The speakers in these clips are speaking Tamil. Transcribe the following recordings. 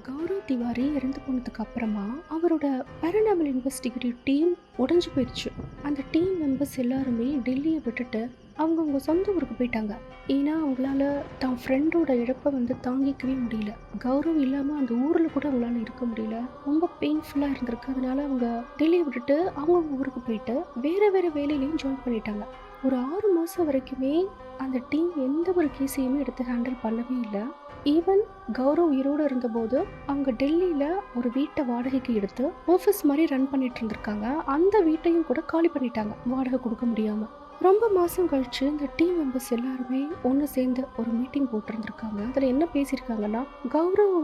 கௌரவ் திவாரி இறந்து போனதுக்கு அப்புறமா அவரோட பேரனாமல் இன்வெஸ்டிகேட்டிவ் டீம் உடைஞ்சு போயிடுச்சு. அந்த டீம் மெம்பர்ஸ் எல்லாருமே டெல்லியை விட்டுட்டு அவங்கவுங்க சொந்த ஊருக்கு போயிட்டாங்க. ஏன்னா அவங்களால தான் ஃப்ரெண்டோட இழப்பை தாங்கிக்கவே முடியல. கௌரவ் இல்லாமல் அந்த ஊரில் கூட அவங்களால இருக்க முடியல. ரொம்ப பெயின்ஃபுல்லாக இருந்திருக்கு. அதனால அவங்க டெல்லியை விட்டுட்டு அவங்கவுங்க ஊருக்கு போயிட்டு வேற வேற வேலையிலையும் ஜாயின் பண்ணிட்டாங்க. ஒரு 6 மாதம் வரைக்குமே அந்த டீம் எந்த ஒரு கேஸையுமே எடுத்து ஹேண்டில் பண்ணவே இல்லை. ஈவன் கௌரவ் உயிரோடு இருந்தபோது அவங்க டெல்லியில் ஒரு வீட்டை வாடகைக்கு எடுத்து ஆஃபீஸ் மாதிரி ரன் பண்ணிட்டு இருந்திருக்காங்க. அந்த வீட்டையும் கூட காலி பண்ணிட்டாங்க வாடகை கொடுக்க முடியாமல். ரொம்ப மாதம் கழிச்சு இந்த டீம் மெம்பர்ஸ் எல்லாருமே ஒன்று சேர்ந்து ஒரு மீட்டிங் போட்டிருந்திருக்காங்க. அதில் என்ன பேசியிருக்காங்கன்னா, கௌரவ்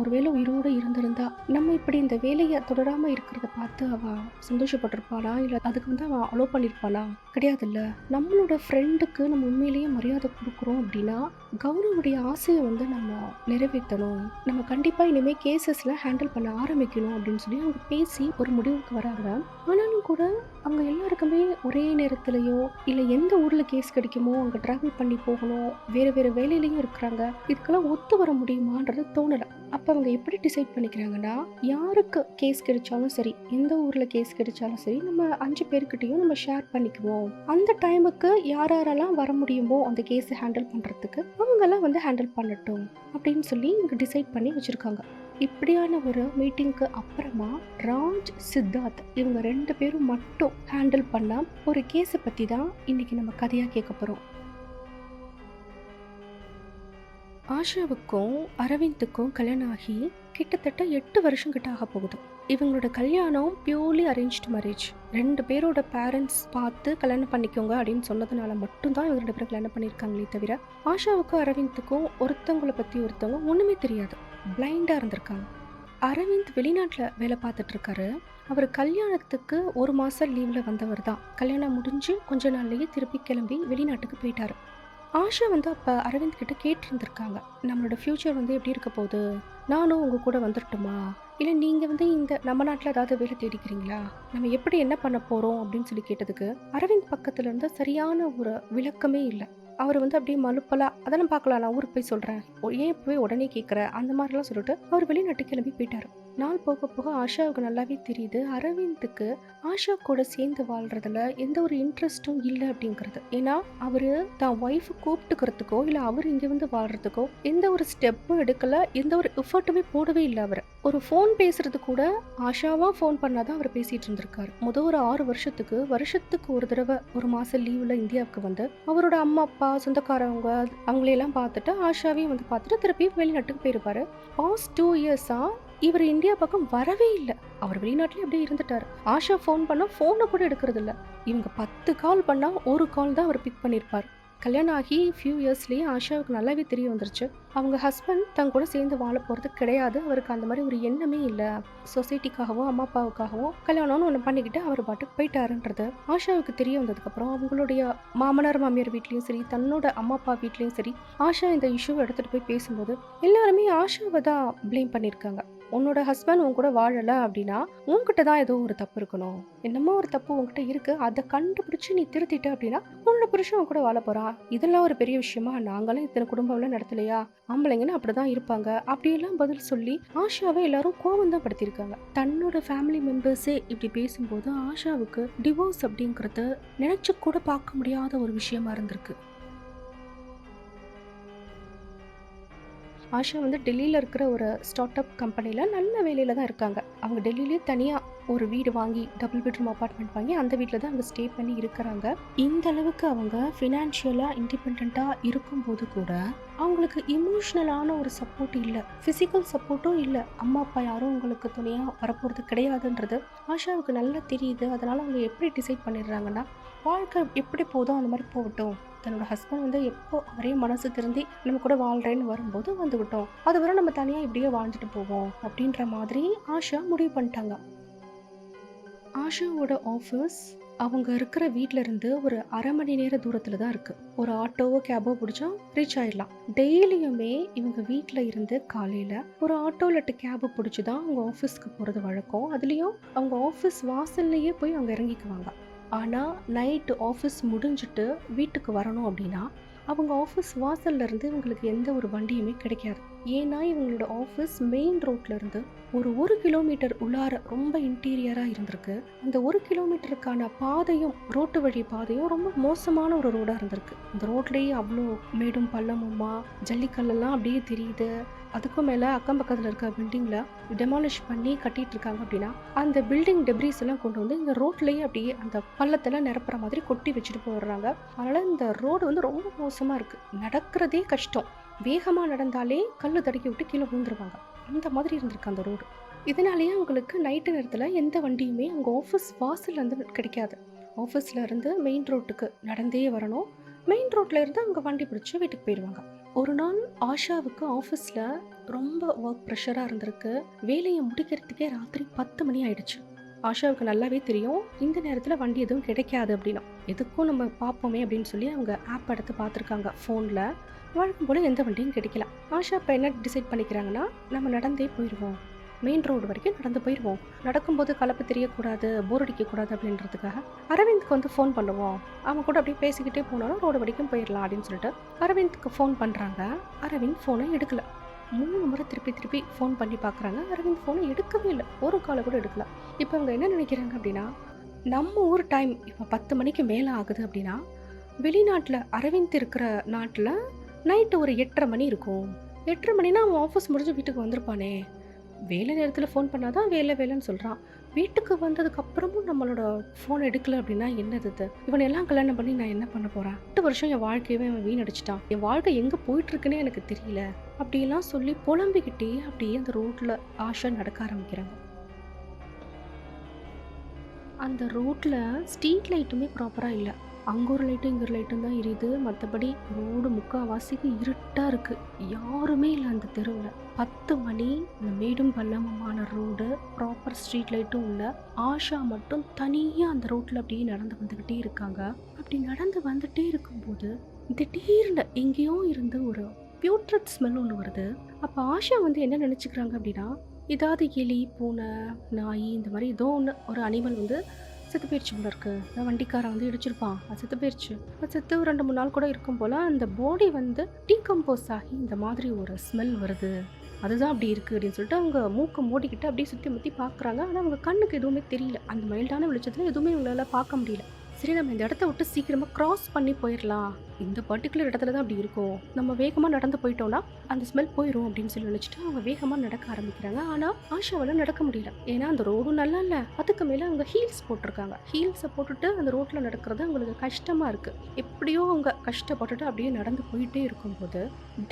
ஒருவேளை உயிரோடு இருந்திருந்தா நம்ம இப்படி இந்த வேலையை தொடராமல் இருக்கிறத பார்த்து அவன் சந்தோஷப்பட்டிருப்பானா, இல்லை அதுக்கு அவன் அலோ பண்ணியிருப்பானா? கிடையாதுல்ல. நம்மளோட ஃப்ரெண்டுக்கு நம்ம உண்மையிலேயே மரியாதை கொடுக்குறோம் அப்படின்னா கௌரவுடைய ஆசையை நம்ம நிறைவேற்றணும். நம்ம கண்டிப்பாக இனிமேல் கேசஸ்லாம் ஹேண்டில் பண்ண ஆரம்பிக்கணும் அப்படின்னு சொல்லி அவங்க பேசி ஒரு முடிவுக்கு வராங்க. ஆனாலும் கூட அவங்க எல்லாருக்குமே ஒரே நேரத்துலையோ இல்லை எந்த ஊரில் கேஸ் கிடைக்குமோ அங்கே ட்ராவல் பண்ணி போகணும், வேறு வேறு வேலையிலையும் இருக்கிறாங்க. இதுக்கெல்லாம் ஒத்து வர முடியுமான்றது தோணலை. அப்போ அவங்க எப்படி டிசைட் பண்ணிக்கிறாங்கன்னா, யாருக்கு கேஸ் கிடைச்சாலும் சரி, எந்த ஊரில் கேஸ் கிடைச்சாலும் சரி, நம்ம 5 பேர்கிட்டையும் நம்ம ஷேர் பண்ணிக்குவோம். அந்த டைமுக்கு யாரெல்லாம் வர முடியுமோ அந்த கேஸை ஹேண்டில் பண்ணுறதுக்கு அவங்கெல்லாம் ஹேண்டில் பண்ணட்டும் அப்படின்னு சொல்லி இங்கே டிசைட் பண்ணி வச்சுருக்காங்க. இப்படியான ஒரு மீட்டிங்க்கு அப்புறமா ராஜ், சித்தார்த் இவங்க 2 பேரும் மட்டும் ஹேண்டில் பண்ண ஒரு கேஸை பற்றி தான் இன்னைக்கு நம்ம கதையாக கேட்க போகிறோம். ஆஷாவுக்கும் அரவிந்துக்கும் கல்யாணம் ஆகி கிட்டத்தட்ட 8 வருஷம் கிட்ட ஆக போகுது. இவங்களோட கல்யாணம் பியூர்லி அரேஞ்ச்டு மேரேஜ். 2 பேரோட பேரண்ட்ஸ் பார்த்து கல்யாணம் பண்ணிக்கோங்க அப்படின்னு சொன்னதுனால மட்டும்தான் இவங்க 2 பேரும் கல்யாணம் பண்ணியிருக்காங்களே தவிர ஆஷாவுக்கும் அரவிந்துக்கும் ஒருத்தவங்களை பற்றி ஒருத்தவங்க ஒன்றுமே தெரியாது. பிளைண்டாக இருந்திருக்காங்க. அரவிந்த் வெளிநாட்டில் வேலை பார்த்துட்டு இருக்காரு. அவர் கல்யாணத்துக்கு 1 மாதம் லீவில் வந்தவர் தான். கல்யாணம் முடிஞ்சு கொஞ்ச நாள்லேயே திருப்பி கிளம்பி வெளிநாட்டுக்கு போயிட்டாரு. ஆஷா அப்போ அரவிந்த் கிட்ட கேட்டிருந்திருக்காங்க, நம்மளோட ஃப்யூச்சர் எப்படி இருக்க போகுது, நானும் உங்கள் கூட வந்துடட்டுமா, இல்லை நீங்கள் இந்த நம்ம நாட்டில் ஏதாவது வேலை தேடிக்கிறீங்களா, நம்ம எப்படி என்ன பண்ண போகிறோம் அப்படின்னு சொல்லி கேட்டதுக்கு அரவிந்த் பக்கத்துல இருந்து சரியான ஒரு விளக்கமே இல்லை. அவர் அப்படியே மலுப்பலா, அதெல்லாம் பார்க்கலாம், நான் ஊருக்கு போய் சொல்கிறேன், ஏன் போய் உடனே கேட்குற, அந்த மாதிரிலாம் சொல்லிட்டு அவர் வெளிநாட்டுக்கு கிளம்பி போயிட்டாரு. நாள் போக போக ஆஷாவுக்கு நல்லாவே தெரியுது அரவிந்துக்கு ஆஷா கூட சேர்ந்து வாழ்றதுல எந்த ஒரு இன்ட்ரெஸ்டும் இல்லை அப்படிங்கிறது. ஏன்னா அவரு தான் ஒய்ஃபை கூப்பிட்டுக்கிறதுக்கோ இல்லை அவர் இங்கே வாழ்றதுக்கோ எந்த ஒரு ஸ்டெப்பும் எடுக்கல, எந்த ஒரு எஃபர்ட்டுமே போடவே இல்லை. அவர் ஒரு ஃபோன் பேசுறது கூட ஆஷாவா ஃபோன் பண்ணாதான் அவர் பேசிட்டு இருந்திருக்காரு. ஒரு 6 வருஷத்துக்கு ஒரு தடவை 1 மாசம் லீவ்ல இந்தியாவுக்கு அவரோட அம்மா அப்பா சொந்தக்காரவங்க அவங்களையெல்லாம் பார்த்துட்டு ஆஷாவையும் பார்த்துட்டு திருப்பி வெளிநாட்டுக்கு போயிருப்பாரு. பாஸ்ட் 2 இயர்ஸா இவர் இந்தியா பக்கம் வரவே இல்லை. அவர் வெளிநாட்டிலே அப்படியே இருந்துட்டார். ஆஷா ஃபோன் பண்ணா ஃபோனை கூட எடுக்கிறது இல்லை. இவங்க 10 கால் பண்ணா ஒரு கால் தான் அவர் பிக் பண்ணியிருப்பார். கல்யாணம் ஆகி ஃபியூ இயர்ஸ்லேயே ஆஷாவுக்கு நல்லாவே தெரிய வந்துருச்சு, அவங்க ஹஸ்பண்ட் தங்க கூட சேர்ந்து வாழ போகிறது கிடையாது. அவருக்கு அந்த மாதிரி ஒரு எண்ணமே இல்லை. சொசைட்டிக்காகவும் அம்மா அப்பாவுக்காகவும் கல்யாணம்னு ஒன்று பண்ணிக்கிட்டு அவர் பாட்டுக்கு போயிட்டாருன்றது ஆஷாவுக்கு தெரிய வந்ததுக்கப்புறம் அவங்களுடைய மாமனார் மாமியார் வீட்லேயும் சரி, தன்னோட அம்மா அப்பா வீட்லேயும் சரி, ஆஷா இந்த இஷ்யூவை எடுத்துகிட்டு போய் பேசும்போது எல்லாருமே ஆஷாவை தான் ப்ளேம் பண்ணியிருக்காங்க. உன்னோட ஹஸ்பண்ட் உன் கூட வாழலை அப்படின்னா உன்கிட்ட தான் ஏதோ ஒரு தப்பு இருக்கணும், என்னமோ ஒரு தப்பு உன்கிட்ட இருக்கு, அதை கண்டுபிடிச்சு நீ திருத்திட்ட அப்படின்னா உன்னோட புருஷன் உன் கூட வாழ போறான். இதெல்லாம் ஒரு பெரிய விஷயமா, நாங்களும் இத்தனை குடும்பம்லாம் நடத்தலையா, ஆம்பளைங்கன்னு அப்படிதான் இருப்பாங்க அப்படியெல்லாம் பதில் சொல்லி ஆஷாவை எல்லாரும் கோவம் தான் படுத்திருக்காங்க. தன்னோட ஃபேமிலி மெம்பர்ஸே இப்படி பேசும்போது ஆஷாவுக்கு டிவோர்ஸ் அப்படிங்கிறது நினைச்சு கூட பார்க்க முடியாத ஒரு விஷயமா இருந்திருக்கு. ஆஷா டெல்லியில் இருக்கிற ஒரு ஸ்டார்ட் அப் கம்பெனியில் நல்ல வேலையில் தான் இருக்காங்க. அவங்க டெல்லியிலே தனியாக ஒரு வீடு வாங்கி டபுள் பெட்ரூம் அப்பார்ட்மெண்ட் வாங்கி அந்த வீட்டில் தான் அவங்க ஸ்டே பண்ணி இருக்கிறாங்க. இந்த அளவுக்கு அவங்க ஃபினான்ஷியலாக இண்டிபெண்ட்டாக இருக்கும்போது கூட அவங்களுக்கு இமோஷ்னலான ஒரு சப்போர்ட் இல்லை, ஃபிசிக்கல் சப்போர்ட்டும் இல்லை. அம்மா அப்பா யாரும் அவங்களுக்கு துணையாக வரப்போகிறது கிடையாதுன்றது ஆஷாவுக்கு நல்லா தெரியுது. அதனால் அவங்க எப்படி டிசைட் பண்ணிடுறாங்கன்னா, வாழ்க்கை எப்படி போதோ அந்த மாதிரி போகட்டும், தன்னோட ஹஸ்பண்ட் எப்போ அவரே மனசு திருந்தி நம்ம கூட வாழ்கிறேன்னு வரும்போது வந்துவிட்டோம், அதுவரை நம்ம தனியாக இப்படியே வாழ்ந்துட்டு போவோம் அப்படின்ற மாதிரி ஆஷா முடிவு பண்ணிட்டாங்க. ஆஷாவோட ஆஃபீஸ் அவங்க இருக்கிற வீட்டில இருந்து ஒரு 1/2 மணி நேர தூரத்தில் தான் இருக்குது. ஒரு ஆட்டோவோ கேபோ பிடிச்சா ரீச் ஆயிடலாம். டெய்லியுமே இவங்க வீட்டில் இருந்து காலையில் ஒரு ஆட்டோ இல்லாட்டி கேபு பிடிச்சி தான் அவங்க ஆஃபீஸ்க்கு போகிறது வழக்கம். அதுலேயும் அவங்க ஆஃபீஸ் வாசல்லையே போய் அவங்க இறங்கிக்குவாங்க. ஆனால் நைட்டு ஆஃபீஸ் முடிஞ்சிட்டு வீட்டுக்கு வரணும் அப்படின்னா அவங்க ஆஃபீஸ் வாசல்ல இருந்து இவங்களுக்கு எந்த ஒரு வண்டியுமே கிடைக்காது. ஏன்னா இவங்களோட ஆஃபீஸ் மெயின் ரோட்ல இருந்து ஒரு கிலோமீட்டர் உள்ளார ரொம்ப இன்டீரியரா இருந்திருக்கு. அந்த 1 கிலோமீட்டருக்கான பாதையும் ரோட்டு வழி பாதையும் ரொம்ப மோசமான ஒரு ரோடா இருந்திருக்கு. அந்த ரோட்லயே அவ்வளோ மேடும் பள்ளமுமா ஜல்லிக்கல்லெல்லாம் அப்படியே தெரியுது. அதுக்கும் மேல அக்கம் பக்கத்துல இருக்க பில்டிங்ல டெமாலிஷ் பண்ணி கட்டிட்டு இருக்காங்க அப்படின்னா அந்த பில்டிங் டெப்ரிஸ் எல்லாம் கொண்டு வந்து இந்த ரோட்லயே அப்படியே அந்த பள்ளத்தெல்லாம் நிரப்புற மாதிரி கொட்டி வச்சுட்டு போயிடுறாங்க. அதனால இந்த ரோடு வந்து ரொம்ப மோசமா இருக்கு. நடக்கிறதே கஷ்டம். வேகமா நடந்தாலே கல்லு தடுக்கி விட்டு கீழே விழுந்துருவாங்க. அந்த மாதிரி இருந்திருக்கு அந்த ரோடு. இதனாலேயே அவங்களுக்கு நைட்டு நேரத்துல எந்த வண்டியுமே அவங்க ஆஃபீஸ் வாசல்ல இருந்து கிடைக்காது. ஆஃபீஸ்ல இருந்து மெயின் ரோட்டுக்கு நடந்தே வரணும். மெயின் ரோட்ல இருந்து அவங்க வண்டி பிடிச்சி வீட்டுக்கு போயிடுவாங்க. ஒரு நாள் ஆஷாவுக்கு ஆஃபீஸில் ரொம்ப ஒர்க் ப்ரெஷராக இருந்திருக்கு. வேலையை முடிக்கிறதுக்கே ராத்திரி 10 மணி ஆயிடுச்சு. ஆஷாவுக்கு நல்லாவே தெரியும் இந்த நேரத்தில் வண்டி எதுவும் கிடைக்காது அப்படின்னா. எதுக்கும் நம்ம பார்ப்போமே அப்படின்னு சொல்லி அவங்க ஆப் எடுத்து பார்த்துருக்காங்க ஃபோனில். வழக்கம் போல் எந்த வண்டியும் கிடைக்கல. ஆஷா இப்போ என்ன டிசைட் பண்ணிக்கிறாங்கன்னா, நம்ம நடந்தே போயிடுவோம், மெயின் ரோடு வரைக்கும் நடந்து போயிடுவோம், நடக்கும்போது கலப்பு தெரியக்கூடாது, போர் அடிக்கக்கூடாது அப்படின்றதுக்காக அரவிந்த்க்கு வந்து ஃபோன் பண்ணுவோம், அவன் கூட அப்படியே பேசிக்கிட்டே போனாலும் ரோடு வரைக்கும் போயிடலாம் அப்படின்னு சொல்லிட்டு அரவிந்த்க்கு ஃபோன் பண்ணுறாங்க. அரவிந்த் ஃபோனை எடுக்கல. 3 முறை திருப்பி ஃபோன் பண்ணி பார்க்குறாங்க. அரவிந்த் ஃபோனை எடுக்கவே இல்லை. ஒரு காலை கூட எடுக்கல. இப்போ அவங்க என்ன நினைக்கிறாங்க அப்படின்னா, நம்ம ஊர் டைம் இப்போ 10 மணிக்கு மேலே ஆகுது அப்படின்னா வெளிநாட்டில் அரவிந்த் இருக்கிற நாட்டில் நைட்டு ஒரு 8:30 மணி இருக்கும். 8:30 மணினா அவன் ஆஃபீஸ் முடிஞ்சு வீட்டுக்கு வந்திருப்பானே. வேலை நேரத்தில் ஃபோன் பண்ணாதான் வேலைன்னு சொல்கிறான். வீட்டுக்கு வந்ததுக்கப்புறமும் நம்மளோட ஃபோன் எடுக்கல அப்படின்னா என்னது இது? இவனை எல்லாம் கல்யாணம் பண்ணி நான் என்ன பண்ண போகிறேன்? 8 வருஷம் என் வாழ்க்கையவே அவன் வீணடிச்சிட்டான். என் வாழ்க்கை எங்கே போயிட்டுருக்குன்னே எனக்கு தெரியல அப்படிலாம் சொல்லி புலம்பிக்கிட்டே அப்படியே அந்த ரோட்டில் ஆஷா நடக்க ஆரம்பிக்கிறாங்க. அந்த ரோட்டில் ஸ்ட்ரீட் லைட்டுமே ப்ராப்பராக இல்லை. அங்கே ஒரு லைட்டும் இங்கே ஒரு லைட்டும் தான் எரியுது. மற்றபடி ரோடு முக்கால்வாசிக்கு இருட்டாக இருக்குது. யாருமே இல்லை அந்த தெருவில். 10 மணி. இந்த மேடும் பள்ளமுமான ரோடு, ப்ராப்பர் ஸ்ட்ரீட் லைட்டும் இல்லை. ஆஷா மட்டும் தனியாக அந்த ரோட்டில் அப்படியே நடந்து வந்துக்கிட்டே இருக்காங்க. அப்படி நடந்து வந்துட்டே இருக்கும்போது திடீர்னு எங்கேயோ இருந்து ஒரு பியூட்ரட் ஸ்மெல் ஒன்று வருது. அப்போ ஆஷா வந்து என்ன நினச்சிக்கிறாங்க அப்படின்னா, ஏதாவது எலி, பூனை, நாய் இந்த மாதிரி ஏதோ ஒன்று ஒரு அனிமல் வந்து செத்து போயிடுச்சு போல இருக்கு. வண்டிக்காரன் வந்து இடிச்சிருப்பான், அது செத்து போயிடுச்சு. அது செத்து 2-3 நாள் கூட இருக்கும் போல அந்த பாடி வந்து டீகம்போஸ் ஆகி இந்த மாதிரி ஒரு ஸ்மெல் வருது, அதுதான் அப்படி இருக்குது அப்படின்னு சொல்லிட்டு அவங்க மூக்கை மூடிக்கிட்டு அப்படியே சுற்றி முற்றி பார்க்குறாங்க. ஆனால் அவங்க கண்ணுக்கு எதுவுமே தெரியல. அந்த மைல்டான வெளிச்சத்தில் எதுவுமே இவங்களால பார்க்க முடியல. சரி, நம்ம இந்த இடத்த விட்டு சீக்கிரமாக க்ராஸ் பண்ணி போயிடலாம், இந்த பர்டிகுலர் இடத்துல தான் அப்படி இருக்கும், நம்ம வேகமாக நடந்து போயிட்டோம்னா அந்த ஸ்மெல் போயிடும் அப்படின்னு சொல்லி நினச்சிட்டு அவங்க வேகமாக நடக்க ஆரம்பிக்கிறாங்க. ஆனால் ஆஷாவால் நடக்க முடியல. ஏன்னா அந்த ரோடும் நல்லா இல்லை. அதுக்கு மேலே அவங்க ஹீல்ஸ் போட்டிருக்காங்க. ஹீல்ஸை போட்டுட்டு அந்த ரோட்டில் நடக்கிறது அவங்களுக்கு கஷ்டமாக இருக்குது. எப்படியோ அவங்க கஷ்டப்பட்டுட்டு அப்படியே நடந்து போயிட்டே இருக்கும்போது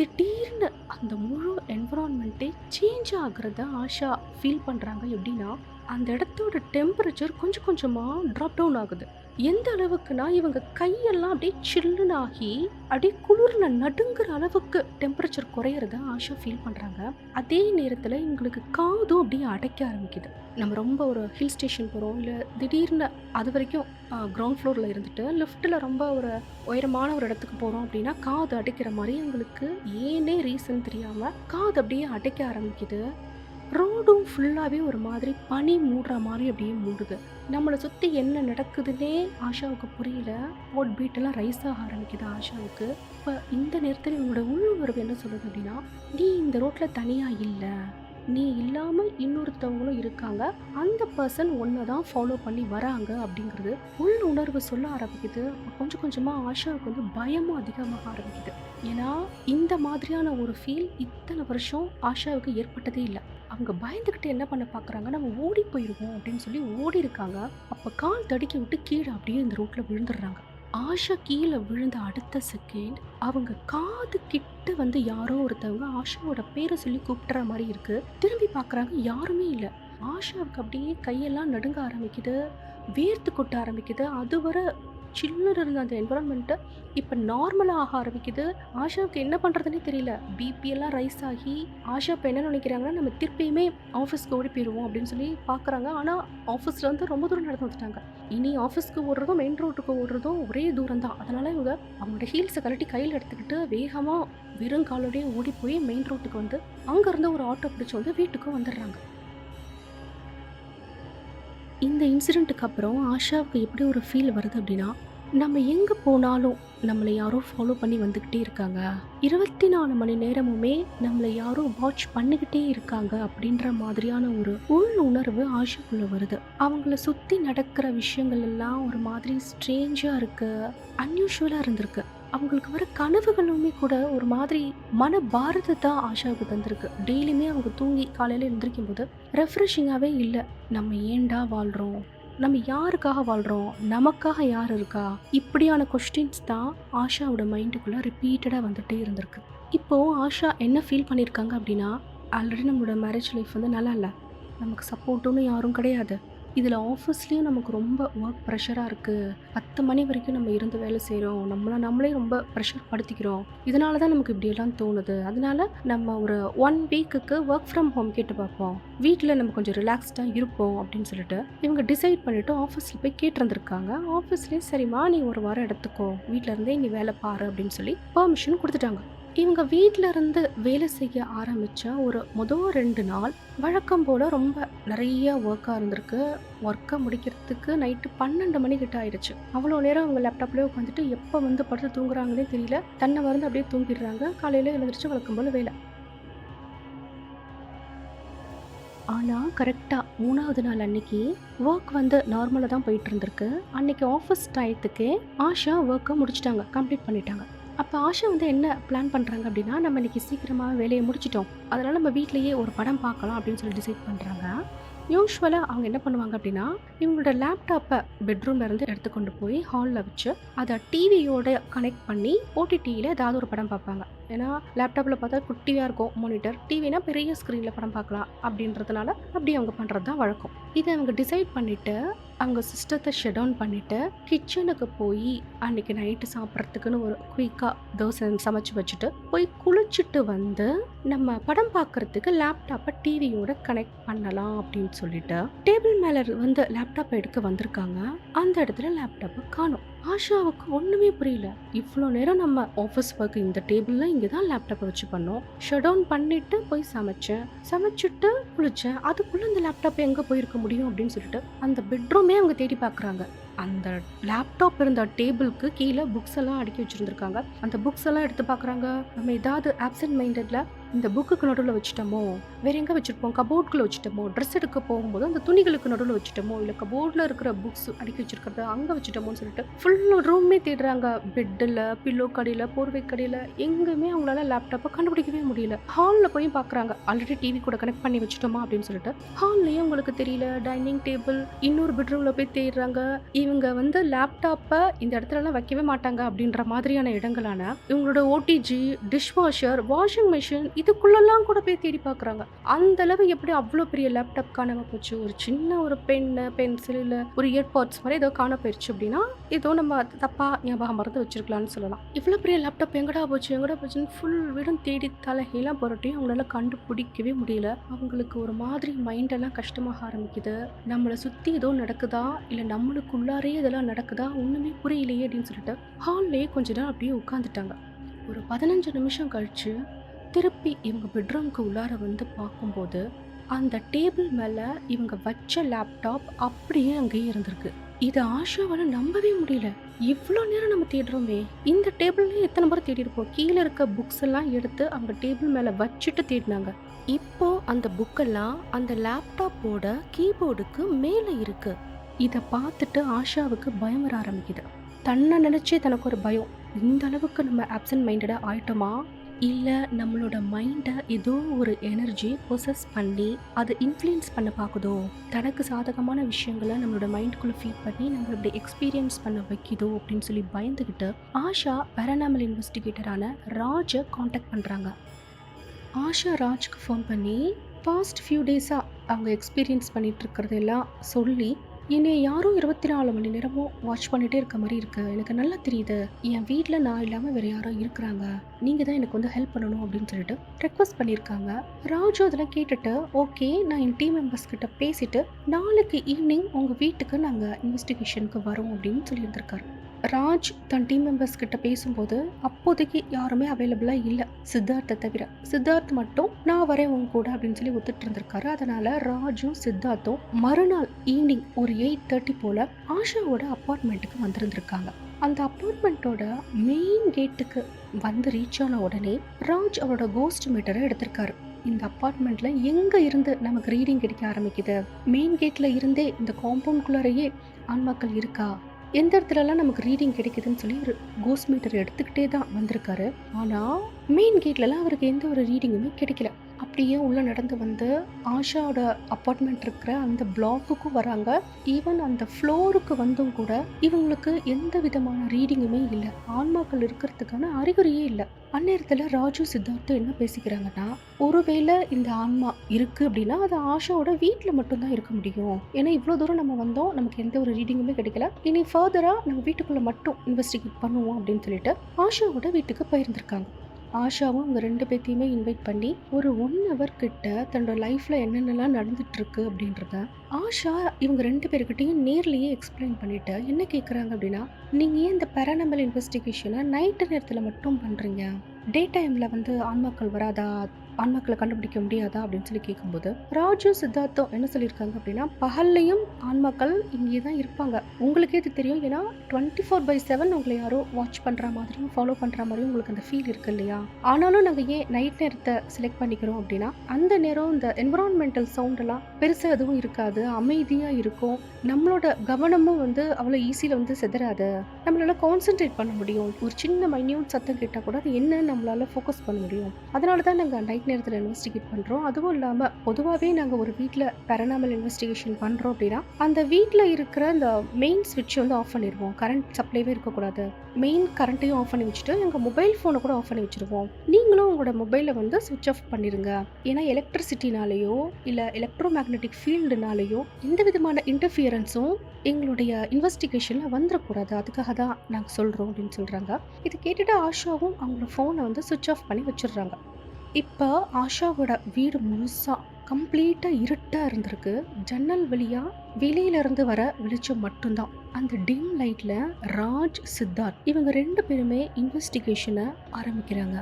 திடீர்னு அந்த முழு என்விரான்மெண்ட்டே சேஞ்ச் ஆகுறத ஆஷா ஃபீல் பண்ணுறாங்க. எப்படின்னா, அந்த இடத்தோட டெம்பரேச்சர் கொஞ்சம் கொஞ்சமாக ட்ராப் டவுன் ஆகுது. எந்த அளவுக்குன்னா, இவங்க கையெல்லாம் அப்படியே சில்லுன்னு ஆகி அப்படியே குளிர்ல நடுங்குற அளவுக்கு டெம்பரேச்சர் குறையிறத ஆஷா ஃபீல் பண்ணுறாங்க. அதே நேரத்தில் இவங்களுக்கு காதும் அப்படியே அடைக்க ஆரம்பிக்குது. நம்ம ரொம்ப ஒரு ஹில் ஸ்டேஷன் போகிறோம், இல்லை திடீர்னு அது வரைக்கும் கிரவுண்ட் ஃப்ளோரில் இருந்துட்டு லிஃப்ட்டில் ரொம்ப ஒரு உயரமான ஒரு இடத்துக்கு போகிறோம் அப்படின்னா காது அடைக்கிற மாதிரி இவங்களுக்கு ஏனே ரீசன் தெரியாமல் காது அப்படியே அடைக்க ஆரம்பிக்குது. ரோடும் ஃபுல்லாகவே ஒரு மாதிரி பனி மூடுற மாதிரி அப்படியே மூடுது. நம்மளை சுற்றி என்ன நடக்குதுன்னே ஆஷாவுக்கு புரியல. ஹார்ட் பீட்டெல்லாம் ரைஸ் ஆக ஆரம்பிக்குது ஆஷாவுக்கு. இப்போ இந்த நேரத்தில் இவங்களோட உள்ளுணர்வு என்ன சொல்லுது அப்படின்னா, நீ இந்த ரோட்டில் தனியாக இல்லை, நீ இல்லாமல் இன்னொருத்தவங்களும் இருக்காங்க, அந்த பர்சன் ஒன்றை தான் ஃபாலோ பண்ணி வராங்க அப்படிங்கிறது உள்ளுணர்வு சொல்ல ஆரம்பிக்குது. கொஞ்சம் கொஞ்சமாக ஆஷாவுக்கு வந்து பயமும் அதிகமாக ஆரம்பிக்குது. ஏன்னா இந்த மாதிரியான ஒரு ஃபீல் இத்தனை வருஷம் ஆஷாவுக்கு ஏற்பட்டதே இல்லை. அவங்க பயந்துக்கிட்டு என்ன பண்ண பார்க்குறாங்க, நம்ம ஓடி போயிடுவோம் அப்படின்னு சொல்லி ஓடி இருக்காங்க. அப்போ கால் தடுக்கி விட்டு கீழே அப்படியே இந்த ரோட்டில் விழுந்துடுறாங்க. ஆஷா கீழே விழுந்த அடுத்த செகண்ட் அவங்க காது கிட்ட வந்து யாரோ ஒருத்தவங்க ஆஷாவோட பேரை சொல்லி கூப்பிட்டுற மாதிரி இருக்கு. திரும்பி பார்க்குறாங்க, யாருமே இல்லை. ஆஷாவுக்கு அப்படியே கையெல்லாம் நடுங்க ஆரம்பிக்குது, வேர்த்து கொட்ட ஆரம்பிக்குது. அதுவரை சில்லுன்னு இருந்த அந்த என்விரான்மெண்ட்டை இப்போ நார்மலாக ஆக ஆரம்பிக்குது. ஆஷாவுக்கு என்ன பண்ணுறதுனே தெரியல. பிபி எல்லாம் ரைஸ் ஆகி ஆஷா இப்போ என்ன நினைக்கிறாங்கன்னா, நம்ம திருப்பியுமே ஆஃபீஸ்க்கு ஓடி போயிடுவோம் அப்படின்னு சொல்லி பார்க்குறாங்க. ஆனால் ஆஃபீஸில் வந்து ரொம்ப தூரம் நடந்து வந்துட்டாங்க. இனி ஆஃபீஸ்க்கு ஓடுறதும் மெயின் ரோட்டுக்கு ஓடுறதும் ஒரே தூரம் தான். அதனால் இவங்க அவங்களோட ஹீல்ஸை கழட்டி கையில் எடுத்துக்கிட்டு வேகமாக வெறும் காலோடையே ஓடி போய் மெயின் ரோட்டுக்கு வந்து அங்கேருந்து ஒரு ஆட்டோ பிடிச்சி வந்து வீட்டுக்கு வந்துடுறாங்க. இந்த இன்சிடெண்ட்டுக்கு அப்புறம் ஆஷாவுக்கு எப்படி ஒரு ஃபீல் வருது அப்படின்னா, நம்ம எங்க போனாலும் நம்மளை யாரோ ஃபாலோ பண்ணி வந்துக்கிட்டே இருக்காங்க. 24 மணி நேரமுமே நம்மளை யாரோ வாட்ச் பண்ணிக்கிட்டே இருக்காங்க அப்படின்ற மாதிரியான ஒரு உள் உணர்வு ஆஷாக்குள்ள வருது. அவங்கள சுத்தி நடக்கிற விஷயங்கள் எல்லாம் ஒரு மாதிரி ஸ்ட்ரேஞ்சா இருக்கு, அன்யூஷுவலா இருந்திருக்கு. அவங்களுக்கு வர கனவுகளுமே கூட ஒரு மாதிரி மன பாரதத்தை ஆஷாவுக்கு தந்திருக்கு. டெய்லியுமே அவங்க தூங்கி காலையில எழுந்திரிக்கும் போது ரெஃப்ரெஷிங்காவே இல்லை. நம்ம ஏன்டா வாழ்றோம், நம்ம யாருக்காக வாழ்றோம், நமக்காக யார் இருக்கா, இப்படியான கொஸ்டின்ஸ் தான் ஆஷாவோட மைண்டுக்குள்ள ரிப்பீட்டடா வந்துட்டே இருந்திருக்கு. இப்போ ஆஷா என்ன ஃபீல் பண்ணியிருக்காங்க அப்படின்னா, ஆல்ரெடி நம்மளோட மேரேஜ் லைஃப் வந்து நல்லா இல்லை, நமக்கு சப்போர்ட்டுன்னு யாரும் கிடையாது, இதில் ஆஃபீஸ்லேயும் நமக்கு ரொம்ப ஒர்க் ப்ரெஷராக இருக்குது, 10 மணி வரைக்கும் நம்ம இருந்து வேலை செய்கிறோம், நம்மளே ரொம்ப ப்ரெஷர் படுத்திக்கிறோம், இதனால தான் நமக்கு இப்படியெல்லாம் தோணுது, அதனால நம்ம ஒரு 1 வீக்குக்கு ஒர்க் ஃப்ரம் ஹோம் கேட்டு பார்ப்போம், வீட்டில் நம்ம கொஞ்சம் ரிலாக்ஸ்டாக இருப்போம் அப்படின்னு சொல்லிட்டு இவங்க டிசைட் பண்ணிவிட்டு ஆஃபீஸில் போய் கேட்டிருந்துருக்காங்க. ஆஃபீஸ்லேயே சரிம்மா நீ ஒரு வாரம் எடுத்துக்கோ, வீட்டில் இருந்தே நீ வேலை பாரு அப்படின்னு சொல்லி பர்மிஷன் கொடுத்துட்டாங்க. இவங்க வீட்டில் இருந்து வேலை செய்ய ஆரம்பித்த ஒரு முதல் 2 நாள் வழக்கம் போல் ரொம்ப நிறைய ஒர்க்காக இருந்திருக்கு. ஒர்க்கை முடிக்கிறதுக்கு நைட்டு 12 மணி கிட்ட ஆயிடுச்சு. அவ்வளோ நேரம் அவங்க லேப்டாப்லேயே உட்காந்துட்டு எப்போ வந்து படுத்து தூங்குறாங்கன்னே தெரியல. தன்னை வந்து அப்படியே தூங்கிடுறாங்க. காலையில் எழுந்திரிச்சு வழக்கம் போல் வேலை. ஆனால் கரெக்டாக 3வது நாள் அன்னைக்கு ஒர்க் வந்து நார்மலாக தான் போயிட்டு இருந்திருக்கு. அன்னைக்கு ஆஃபீஸ் டயத்துக்கே ஆஷா ஒர்க்கை முடிச்சிட்டாங்க, கம்ப்ளீட் பண்ணிட்டாங்க. அப்போ ஆஷா வந்து என்ன பிளான் பண்ணுறாங்க அப்படின்னா, நம்ம இன்னைக்கு சீக்கிரமாக வேலையை முடிச்சிட்டோம், அதனால் நம்ம வீட்டிலேயே ஒரு படம் பார்க்கலாம் அப்படின்னு சொல்லி டிசைட் பண்ணுறாங்க. யூஸ்வலாக அவங்க என்ன பண்ணுவாங்க அப்படின்னா, இவங்களோட லேப்டாப்பை பெட்ரூம்லேருந்து எடுத்துக்கொண்டு போய் ஹாலில் வச்சு அதை டிவியோட கனெக்ட் பண்ணி ஓடிடியில் ஏதாவது ஒரு படம் பார்ப்பாங்க. ஏன்னா லேப்டாப்பில் பார்த்தா குட்டியாக இருக்கும் மானிட்டர், டிவினா பெரிய ஸ்க்ரீனில் படம் பார்க்கலாம் அப்படின்றதுனால அப்படி அவங்க பண்ணுறது தான் வழக்கம். இதை அவங்க டிசைட் பண்ணிவிட்டு அவங்க சிஸ்டத்தை ஷட் டவுன் பண்ணிவிட்டு கிச்சனுக்கு போய் அன்றைக்கி நைட்டு சாப்பிட்றதுக்குன்னு ஒரு குயிக்காக தோசை சமைச்சு வச்சுட்டு போய் குளிச்சுட்டு வந்து நம்ம படம் பார்க்குறதுக்கு லேப்டாப்பை டிவியோட கனெக்ட் பண்ணலாம் அப்படின்னு சொல்லிட்டு டேபிள் மேலே வந்து லேப்டாப்பை எடுக்க வந்திருக்காங்க. அந்த இடத்துல லேப்டாப்பை காணோம். ஆஷாவுக்கு ஒன்றுமே புரியல. இவ்வளோ நேரம் நம்ம ஆஃபீஸ் ஒர்க் இந்த டேபிளில் இங்கே தான் லேப்டாப்பை வச்சு பண்ணோம், ஷட் டவுன் பண்ணிவிட்டு போய் சமைச்சிட்டு குளித்தேன், அதுக்குள்ளே அந்த லேப்டாப் எங்கே போயிருக்க முடியும் அப்படின்னு சொல்லிட்டு அந்த பெட்ரூமே அவங்க தேடி பார்க்குறாங்க. அந்த லேப்டாப் இருந்த டேபிளுக்கு கீழே புக்ஸ் எல்லாம் அடுக்கி வச்சுருந்துருக்காங்க. அந்த புக்ஸ் எல்லாம் எடுத்து பார்க்குறாங்க. நம்ம ஏதாவது ஆப்சென்ட் மைண்டடில் இந்த புக்குக்கு நடுவில் வச்சுட்டோமோ, வேற எங்கே வச்சுருப்போம், கபோர்டுக்குள்ளே வச்சுட்டோமோ, ட்ரெஸ் எடுக்க போகும்போது அந்த துணிகளுக்கு நடுவில் வச்சுட்டோமோ, இல்லை கபோர்டில் இருக்கிற புக்ஸ் அடுக்கி வச்சுருக்கிறது அங்கே வச்சுட்டோமோன்னு சொல்லிட்டு ஃபுல் ரூமே தேடுறாங்க. பெட்டில், பில்லோ கடையில், போர்வை கடையில், எங்கேயுமே அவங்களால லேப்டாப்பை கண்டுபிடிக்கவே முடியல. ஹாலில் போய் பார்க்குறாங்க, ஆல்ரெடி டிவி கூட கனெக்ட் பண்ணி வச்சுட்டோமா அப்படின்னு சொல்லிட்டு. ஹால்லையும் உங்களுக்கு தெரியல. டைனிங் டேபிள், இன்னொரு பெட்ரூமில் போய் தேடுறாங்க. இவங்க வந்து லேப்டாப்பை இந்த இடத்துலலாம் வைக்கவே மாட்டாங்க அப்படின்ற மாதிரியான இடங்களான இவங்களோட ஓடிஜி, டிஷ்வாஷர், வாஷிங் மிஷின் இதுக்குள்ளெல்லாம் கூட போய் தேடி பார்க்குறாங்க. அந்த அளவு எப்படி அவ்வளோ பெரிய லேப்டாப் காணாம போச்சு. ஒரு சின்ன ஒரு பென்னு, பென்சில், இல்லை ஒரு இயர்பாட்ஸ் மாதிரி ஏதோ காண போயிடுச்சு அப்படின்னா ஏதோ நம்ம தப்பாக ஞாபகம் மறந்து வச்சிருக்கலாம்னு சொல்லலாம். இவ்வளோ பெரிய லேப்டாப் எங்கடா போச்சுன்னு ஃபுல் வீடும் தேடி தலைகெல்லாம் புரட்டியும் அவங்களால கண்டுபிடிக்கவே முடியல. அவங்களுக்கு ஒரு மாதிரி மைண்டெல்லாம் கஷ்டமாக ஆரம்பிக்குது. நம்மளை சுற்றி ஏதோ நடக்குதா, இல்லை நம்மளுக்குள்ளாரே இதெல்லாம் நடக்குதா, ஒன்றுமே புரியலையே அப்படின்னு சொல்லிட்டு ஹால்லேயே கொஞ்ச நேரம் அப்படியே உட்காந்துட்டாங்க. ஒரு 15 நிமிஷம் கழிச்சு திருப்பி இவங்க பெட்ரூம்க்கு உள்ளார வந்து பார்க்கும்போது அந்த டேபிள் மேலே இவங்க வச்ச லேப்டாப் அப்படியே அங்கேயே இருந்திருக்கு. இதை ஆஷாவால் நம்பவே முடியல. இவ்வளோ நேரம் நம்ம தேடுறோமே, இந்த டேபிள்லேயே எத்தனை பேர் தேடி இருப்போம். கீழே இருக்க புக்ஸ் எல்லாம் எடுத்து அவங்க டேபிள் மேலே வச்சுட்டு தேடினாங்க. இப்போ அந்த புக்கெல்லாம் அந்த லேப்டாப்போட கீபோர்டுக்கு மேலே இருக்கு. இதை பார்த்துட்டு ஆஷாவுக்கு பயம் வர ஆரம்பிக்குது. தன்னை நினச்சே தனக்கு ஒரு பயம். இந்த அளவுக்கு நம்ம ஆப்சென்ட் மைண்டடாக ஆயிட்டோமா, இல்லை நம்மளோட மைண்டை ஏதோ ஒரு எனர்ஜி பொசஸ் பண்ணி அதை இன்ஃப்ளூயன்ஸ் பண்ண பார்க்குதோ, தனக்கு சாதகமான விஷயங்களை நம்மளோட மைண்டுக்குள்ளே ஃபீல் பண்ணி நம்மளை இப்படி எக்ஸ்பீரியன்ஸ் பண்ண வைக்குதோ அப்படின்னு சொல்லி பயந்துக்கிட்டு ஆஷா பேரானாமல் இன்வெஸ்டிகேட்டரான ராஜை காண்டாக்ட் பண்ணுறாங்க. ஆஷா ராஜ்க்கு ஃபோன் பண்ணி பாஸ்ட் ஃபியூ டேஸாக அவங்க எக்ஸ்பீரியன்ஸ் பண்ணிகிட்டு இருக்கிறதெல்லாம் சொல்லி, என்னை யாரும் 24 மணி நேரமும் வாட்ச் பண்ணிகிட்டே இருக்க மாதிரி இருக்கு, எனக்கு நல்லா தெரியுது, என் வீட்டில் நான் இல்லாமல் வேறு யாரோ இருக்கிறாங்க, நீங்கள் தான் எனக்கு வந்து ஹெல்ப் பண்ணணும் அப்படின்னு சொல்லிட்டு ரெக்வஸ்ட் பண்ணியிருக்காங்க. ராஜு அதெல்லாம் கேட்டுட்டு ஓகே நான் என் டீம் மெம்பர்ஸ் கிட்ட பேசிட்டு நாளைக்கு ஈவினிங் உங்கள் வீட்டுக்கு நாங்கள் இன்வெஸ்டிகேஷனுக்கு வரோம் அப்படின்னு சொல்லியிருந்திருக்காரு. ராஜ் தன் டீம் மெம்பர்ஸ் கிட்ட பேசும்போது அப்போதைக்கு யாருமே அவைலபிளாக இல்லை, சித்தார்த்தை தவிர. சித்தார்த் மட்டும் நான் வரேன் உங்க கூட அப்படின்னு சொல்லி ஒத்துட்டு இருந்திருக்காரு. அதனால ராஜும் சித்தார்த்தும் மறுநாள் ஈவினிங் ஒரு 8:30 போல ஆஷாவோட அப்பார்ட்மெண்ட்டுக்கு வந்திருந்திருக்காங்க. அந்த அப்பார்ட்மெண்ட்டோட மெயின் கேட்டுக்கு வந்து ரீச் ஆன உடனே ராஜ் அவரோட கோஸ்ட் மீட்டரை எடுத்திருக்காரு. இந்த அப்பார்ட்மெண்ட்ல எங்க இருந்து நமக்கு ரீடிங் கிடைக்க ஆரம்பிக்குது, மெயின் கேட்ல இருந்தே இந்த காம்பவுண்ட்குள்ளாரையே ஆன்மாக்கள் இருக்கா, எந்த இடத்துலலாம் நமக்கு ரீடிங் கிடைக்குதுன்னு சொல்லி ஒரு கோஸ்ட் மீட்டர் எடுத்துக்கிட்டே தான் வந்திருக்காரு. ஆனா மெயின் கேட்லலாம் அவருக்கு எந்த ஒரு ரீடிங்குமே கிடைக்கல. அப்படியே உள்ள நடந்து வந்து ஆஷாவோட அப்பார்ட்மெண்ட் இருக்கிற அந்த பிளாக்குக்கும் வராங்க. ஈவன் அந்த ஃப்ளோருக்கு வந்தும் கூட இவங்களுக்கு எந்த விதமான ரீடிங்குமே இல்லை. ஆன்மாக்கள் இருக்கிறதுக்கான அறிகுறியே இல்லை. அந்நேரத்துல ராஜு சித்தார்த்தும் என்ன பேசிக்கிறாங்கன்னா, ஒருவேளை இந்த ஆன்மா இருக்கு அப்படின்னா அது ஆஷாவோட வீட்டுல மட்டும்தான் இருக்க முடியும். ஏன்னா இவ்வளவு தூரம் நம்ம வந்தோம், நமக்கு எந்த ஒரு ரீடிங்குமே கிடைக்கல, இனி ஃபர்தரா நம்ம வீட்டுக்குள்ள மட்டும் இன்வெஸ்டிகேட் பண்ணுவோம் அப்படின்னு சொல்லிட்டு ஆஷாவோட வீட்டுக்கு போயிருந்திருக்காங்க. ஆஷாவும் அவங்க 2 பேத்தையுமே இன்வைட் பண்ணி ஒரு 1 ஹவர் கிட்ட தன்னோட லைஃப்ல என்னென்னலாம் நடந்துட்டு இருக்கு அப்படின்றத ஆஷா இவங்க 2 பேர்கிட்டையும் நேர்லயே எக்ஸ்பிளைன் பண்ணிட்டு என்ன கேட்குறாங்க அப்படின்னா, நீங்க ஏன் இந்த பேரானமல் இன்வெஸ்டிகேஷனை நைட்டு நேரத்தில் மட்டும் பண்றீங்க, டே டைம்ல வந்து ஆன்மாக்கள் வராதா, ஆன்மாக்களை கண்டுபிடிக்க முடியாதா அப்படின்னு சொல்லி கேட்கும்போது ராஜு சித்தார்த்தம் என்ன சொல்லியிருக்காங்க அப்படின்னா, பகல்லையும் ஆன்மாக்கள் இங்கே தான் இருப்பாங்க, உங்களுக்கே இது தெரியும். ஏன்னா 24/7 உங்களை யாரோ வாட்ச் பண்ற மாதிரியும் ஃபாலோ பண்ற மாதிரியும் உங்களுக்கு அந்த ஃபீல் இருக்கு இல்லையா. ஆனாலும் நாங்கள் ஏன் நைட் நேரத்தை செலக்ட் பண்ணிக்கிறோம் அப்படின்னா, அந்த நேரம் இந்த என்விரான்மெண்டல் சவுண்ட் எல்லாம் பெருசாக எதுவும் இருக்காது, அமைதியா இருக்கும், நம்மளோட கவனமும் வந்து அவ்வளோ ஈஸியில் வந்து செதறாது, நம்மளால கான்சென்ட்ரேட் பண்ண முடியும், ஒரு சின்ன மைன்யூட் சத்தம் கேட்டால் கூட அது என்னன்னு நம்மளால ஃபோக்கஸ் பண்ண முடியும். அதனால தான் நாங்கள் நைட் நேரத்தில் இன்வெஸ்டிகேட் பண்ணுறோம். அதுவும் இல்லாமல் பொதுவாகவே நாங்கள் ஒரு வீட்டில் பேரானாமல் இன்வெஸ்டிகேஷன் பண்ணுறோம் அப்படின்னா அந்த வீட்டில் இருக்கிற அந்த மெயின் ஸ்விட்ச் வந்து ஆஃப் பண்ணிடுவோம், கரண்ட் சப்ளைவே இருக்கக்கூடாது, மெயின் கரண்ட்டையும் ஆஃப் பண்ணி வச்சுட்டு எங்கள் மொபைல் ஃபோனை கூட ஆஃப் பண்ணி வச்சுருவோம். நீங்களும் உங்களோட மொபைலை வந்து ஸ்விட்ச் ஆஃப் பண்ணிடுங்க. ஏன்னா எலக்ட்ரிசிட்டினாலேயோ இல்லை எலக்ட்ரோ மேக்னெட்டிக் ஃபீல்டுனாலேயோ எந்த விதமான இன்டர்ஃபியரன்ஸும் எங்களுடைய இன்வெஸ்டிகேஷனில் வந்துடக்கூடாது, அதுக்காக தான் நாங்கள் சொல்கிறோம் அப்படின்னு சொல்கிறாங்க. இது கேட்டுட்டு ஆஷாவும் அவங்களோட ஃபோனை வந்து ஸ்விட்ச் ஆஃப் பண்ணி வச்சிடுறாங்க. இப்போ ஆஷாவோட வீடு முழுசாக கம்ப்ளீட்டாக இருட்டாக இருந்திருக்கு. ஜன்னல் வழியாக வெளியிலேருந்து வர வெளிச்சம் மட்டும்தான். அந்த டிம் லைட்டில் ராஜ் சித்தார்த் இவங்க 2 பேருமே இன்வெஸ்டிகேஷனை ஆரம்பிக்கிறாங்க.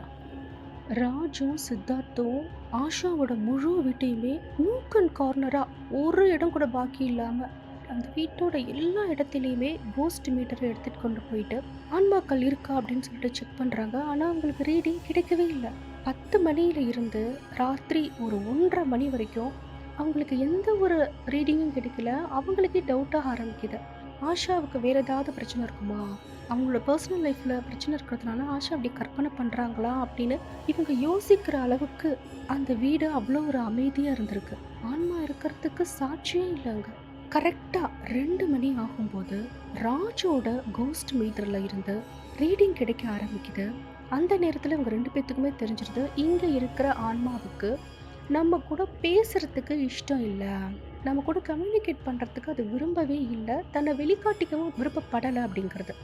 ராஜும் சித்தார்த்தும் ஆஷாவோட முழு வீட்டையுமே நூக் அண்ட் கார்னராக ஒரு இடம் கூட பாக்கி இல்லாமல் அந்த வீட்டோட எல்லா இடத்துலையுமே கோஸ்ட் மீட்டரை எடுத்துகிட்டு கொண்டு போயிட்டு ஆன்மாக்கள் இருக்கா அப்படின்னு சொல்லிட்டு செக் பண்ணுறாங்க. ஆனால் அவங்களுக்கு ரீடிங் கிடைக்கவே இல்லை. 10 மணியில இருந்து ராத்திரி ஒரு 1:30 மணி வரைக்கும் அவங்களுக்கு எந்த ஒரு ரீடிங்கும் கிடைக்கல. அவங்களுக்கே டவுட்டாக ஆரம்பிக்குது, ஆஷாவுக்கு வேறு ஏதாவது பிரச்சனை இருக்குமா, அவங்களோட பர்சனல் லைஃப்பில் பிரச்சனை இருக்கிறதுனால ஆஷா அப்படி கற்பனை பண்ணுறாங்களா அப்படின்னு இவங்க யோசிக்கிற அளவுக்கு அந்த வீடு அவ்வளோ ஒரு அமைதியாக இருந்திருக்கு. ஆன்மா இருக்கிறதுக்கு சாட்சியே இல்லைங்க. கரெக்டாக 2 மணி ஆகும்போது ராஜோட கோஸ்ட் மீட்டரில் இருந்து ரீடிங் கிடைக்க ஆரம்பிக்குது. அந்த நேரத்தில் இவங்க 2 பேத்துக்குமே தெரிஞ்சிருது, இங்கே இருக்கிற ஆன்மாவுக்கு நம்ம கூட பேசுறதுக்கு இஷ்டம் இல்லை, நம்ம கூட கம்யூனிகேட் பண்ணுறதுக்கு அது விரும்பவே இல்லை, தன்னை வெளிக்காட்டிக்கவும் விருப்பப்படலை அப்படிங்கிறது.